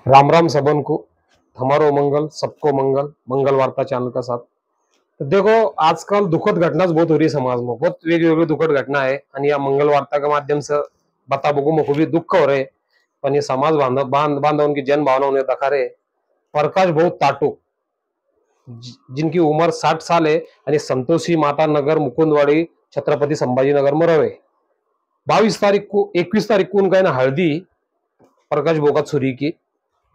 राम राम सबन को। हमारो मंगल सबको मंगल। मंगल वार्ता चैनल का साथ। तो देखो, आजकल दुखद घटना बहुत हो रही है समाज में। बहुत वेगवेगळी दुखद घटना है आणि या मंगल वार्ता के माध्यम से बता बघू मुझको भी दुःख हो रहे। पण ये समाज बांधव की जन भावना उन्हें दखा रहे। प्रकाश भाऊ ताटो जिनकी उम्र 60 साल है आणि संतोषी माता नगर मुकुंदवाड़ी छत्रपति संभाजीनगर में रहे। 21 तारीख को उनका है ना हल्दी प्रकाश भाऊ का छुरी की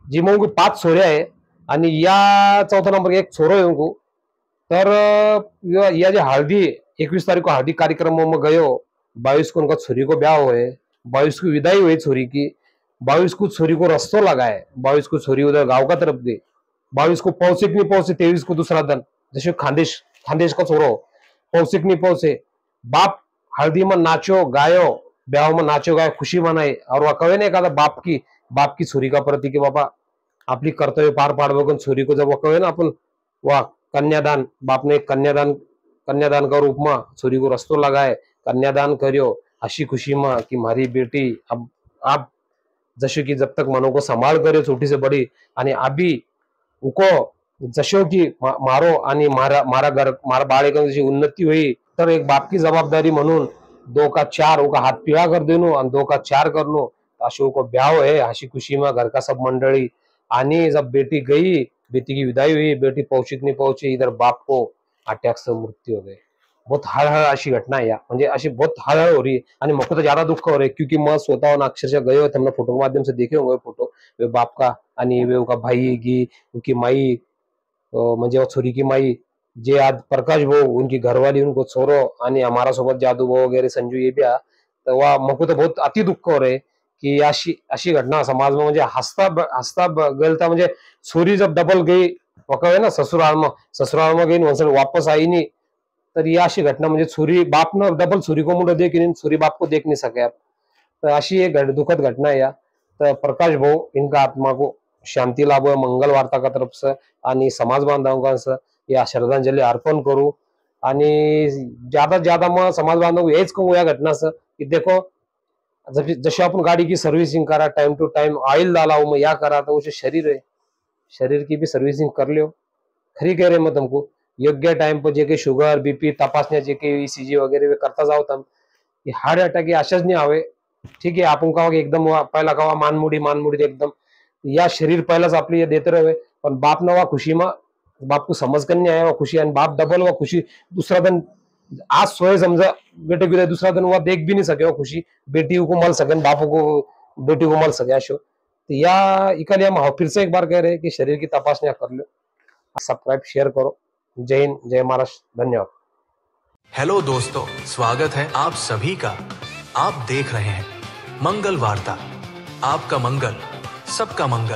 जी मग 5 छोरे आहे आणि या चौथा नंबर एक छोरो है उनको। तर या जो हल्दी 21 तारीख को हल्दी कार्यक्रम में गयो। 22 को उनका छोरी को ब्याह हुए। 22 की विदाई हुई छोरी की। 22 को छोरी को रस्तो लगा है। 22 को छोरी उधर गांव का तरफ गई। 22 को पहुंचे नहीं पहुंचे 23 को दूसरा दिन जैसे खानदेश खानदेश का छोरो पहुंचे नहीं पहुंचे। बाप हल्दी में नाचो गायो, ब्याह में नाचो गायो, खुशी मनाई। और वह कहे नहीं कहा बाप की छोरी का प्रति कि बाबा आपली कर्तव्य पार पाडवं छोरी को जब कहे ना अपन वाह कन्यादान। बाप ने कन्यादान का रूप में छोरी को रस्तो लगाए, कन्यादान करियो हसी खुशी में कि मारी बेटी अब आप जशो की जब तक मनो को संभाल करियो छोटी से बड़ी आणि अभी उको जशो की मारो आणि मारा बाळकांची जशी उन्नती हुई तर एक बाप की जबाबदारी म्हणून 2 का 4 उका हाथ पीला कर देनो और 2 का 4 करनो। अशोक को ब्याह है हसी खुशी में घर का सब मंडली। आणि जब बेटी गई, बेटी की विदाई हुई, बेटी पहुंची नहीं पहुंची, इधर बाप को अटैक से मृत्यु हो गई। बहुत हळहळ अशी घटना है म्हणजे अशी बहुत हळहळ हो रही है आणि मुझको तो ज्यादा दुःख हो रहा है क्योंकि मैं स्वतः अक्षरशः गए थे। हमने फोटो के माध्यम से देखे होंगे फोटो वे बाप का आणि वे उनका भाई की उनकी माई म्हणजे छोरी की माई जे आज प्रकाश भाऊ उनकी घरवाली उनको छोरो आणि हमारा सोबत जादू भाऊ वगैरह संजू ये भी आ तो वह मुझको तो बहुत अति दुःख हो रहे कि अशी अशी घटना समाज में म्हणजे हसता गलता म्हणजे छोरी जब डबल गई वह ना ससुराल में गई वहां वापस आई नहीं। तर यह अशी घटना म्हणजे छोरी बाप न डबल छोरी को मुंडो देख नहीं, छोरी बाप को देख नहीं सके आप। तो अशी एक दुखद घटना है या तो प्रकाश भाऊ इनका आत्मा को शांति लाभो मंगल वार्ता का तरफ से आणि समाज बांधवांका से या श्रद्धांजलि अर्पण करू। आणि ज्यादा ज्यादा मैं समाज बांधव यहीच कहूँ या घटना से कि देखो जैसे अपन गाड़ी की सर्विसिंग करा टाइम टू टाइम ऑयल डाला मैं या करा तो उसे शरीर है, शरीर की भी सर्विसिंग कर लियो। खरी कह रहे मैं तुमको योग्य टाइम पर जे शुगर बीपी तपासण्या जे ईसीजी वगैरह करता जाओ तम हार्ट अटॅक अशाच नाही आवे। ठीक है आपण का एकदम पहला कवा मानमुड़ी एकदम या शरीर पहला से अपनी ये देते रहे पण बाप न वा खुशी में बाप को समझ कर नहीं आया वो खुशी आणि बाप डबल वा खुशी दूसरा दिन आज सोए समझा बेटे को दूसरा दिन वह देख भी नहीं सके वो खुशी बेटी को मल सके बाप को बेटी को मल सके शो। तो या इकल हम फिर से एक बार कह रहे हैं कि शरीर की तपासनियां कर लो। सब्सक्राइब शेयर करो। जय हिंद जय महाराष्ट्र धन्यवाद। हेलो दोस्तों, स्वागत है आप सभी का। आप देख रहे हैं मंगल वार्ता। आपका मंगल सबका मंगल।